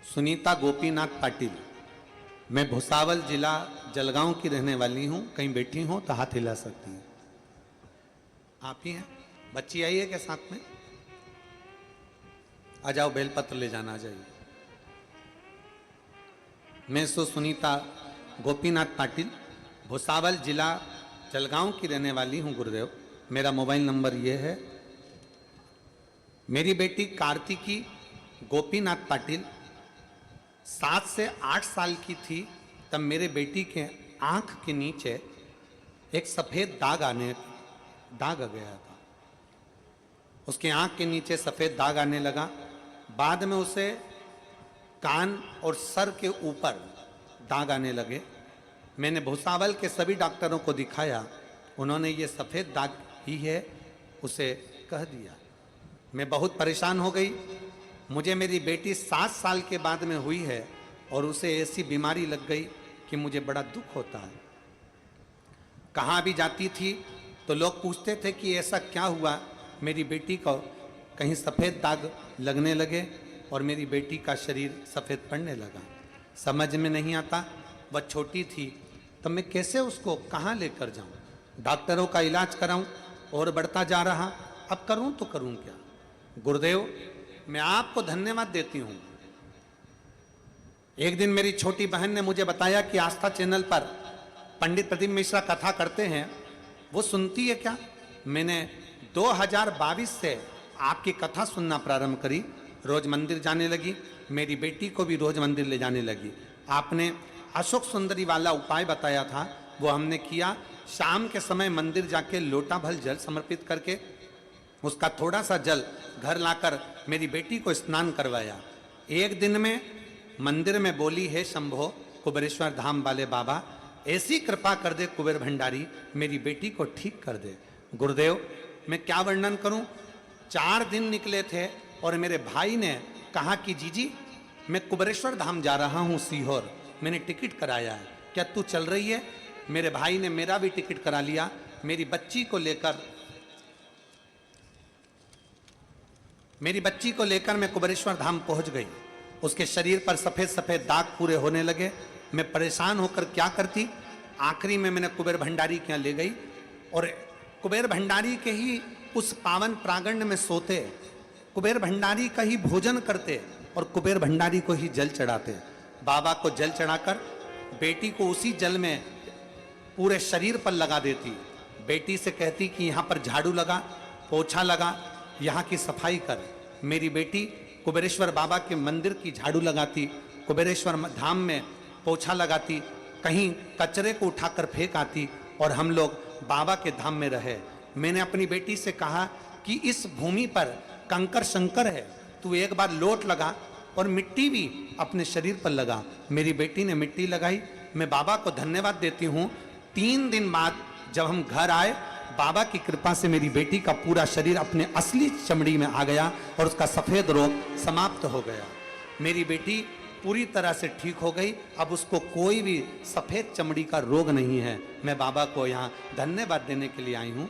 सुनीता गोपीनाथ पाटिल। मैं भुसावल जिला जलगांव की रहने वाली हूँ। कहीं बैठी हो तो हाथ हिला सकती हैं। आप ही हैं? बच्ची आई है क्या साथ में? आ जाओ, बेलपत्र ले जाना। आ जाइए। मैं सुनीता गोपीनाथ पाटिल, भुसावल जिला जलगांव की रहने वाली हूँ गुरुदेव। मेरा मोबाइल नंबर ये है। मेरी बेटी कार्तिकी गोपीनाथ पाटिल 7 से 8 साल की थी तब मेरे बेटी के आंख के नीचे एक सफेद दाग आ गया था। उसके आंख के नीचे सफेद दाग आने लगा। बाद में उसे कान और सर के ऊपर दाग आने लगे। मैंने भुसावल के सभी डॉक्टरों को दिखाया, उन्होंने ये सफेद दाग ही है उसे कह दिया। मैं बहुत परेशान हो गई। मुझे मेरी बेटी 7 साल के बाद में हुई है और उसे ऐसी बीमारी लग गई कि मुझे बड़ा दुख होता है। कहाँ भी जाती थी तो लोग पूछते थे कि ऐसा क्या हुआ। मेरी बेटी को कहीं सफ़ेद दाग लगने लगे और मेरी बेटी का शरीर सफ़ेद पड़ने लगा। समझ में नहीं आता। वह छोटी थी तो मैं कैसे उसको कहाँ लेकर जाऊँ। डॉक्टरों का इलाज कराऊँ और बढ़ता जा रहा। अब करूँ तो करूँ क्या। गुरुदेव, मैं आपको धन्यवाद देती हूँ। एक दिन मेरी छोटी बहन ने मुझे बताया कि आस्था चैनल पर पंडित प्रदीप मिश्रा कथा करते हैं, वो सुनती है क्या। मैंने 2022 से आपकी कथा सुनना प्रारंभ करी। रोज मंदिर जाने लगी। मेरी बेटी को भी रोज मंदिर ले जाने लगी। आपने अशोक सुंदरी वाला उपाय बताया था, वो हमने किया। शाम के समय मंदिर जाके लोटा भर जल समर्पित करके उसका थोड़ा सा जल घर लाकर मेरी बेटी को स्नान करवाया। एक दिन में मंदिर में बोली, है शंभो कुबेरेश्वर धाम वाले बाबा, ऐसी कृपा कर दे कुबेर भंडारी, मेरी बेटी को ठीक कर दे। गुरुदेव, मैं क्या वर्णन करूं। 4 दिन निकले थे और मेरे भाई ने कहा कि जीजी मैं कुबेरेश्वर धाम जा रहा हूं सीहोर, मैंने टिकट कराया है, क्या तू चल रही है। मेरे भाई ने मेरा भी टिकट करा लिया। मेरी बच्ची को लेकर मैं कुबेरेश्वर धाम पहुंच गई। उसके शरीर पर सफेद सफेद दाग पूरे होने लगे। मैं परेशान होकर क्या करती। आखिरी में मैंने कुबेर भंडारी के यहाँ ले गई और कुबेर भंडारी के ही उस पावन प्रांगण में सोते, कुबेर भंडारी का ही भोजन करते और कुबेर भंडारी को ही जल चढ़ाते। बाबा को जल चढ़ाकर बेटी को उसी जल में पूरे शरीर पर लगा देती। बेटी से कहती कि यहाँ पर झाड़ू लगा, पोछा लगा, यहाँ की सफाई कर। मेरी बेटी कुबेरेश्वर बाबा के मंदिर की झाड़ू लगाती, कुबेरेश्वर धाम में पोछा लगाती, कहीं कचरे को उठाकर फेंक आती और हम लोग बाबा के धाम में रहे। मैंने अपनी बेटी से कहा कि इस भूमि पर कंकर शंकर है, तू एक बार लोट लगा और मिट्टी भी अपने शरीर पर लगा। मेरी बेटी ने मिट्टी लगाई। मैं बाबा को धन्यवाद देती हूँ। 3 दिन बाद जब हम घर आए, बाबा की कृपा से मेरी बेटी का पूरा शरीर अपने असली चमड़ी में आ गया और उसका सफेद रोग समाप्त हो गया। मेरी बेटी पूरी तरह से ठीक हो गई। अब उसको कोई भी सफेद चमड़ी का रोग नहीं है। मैं बाबा को यहाँ धन्यवाद देने के लिए आई हूँ।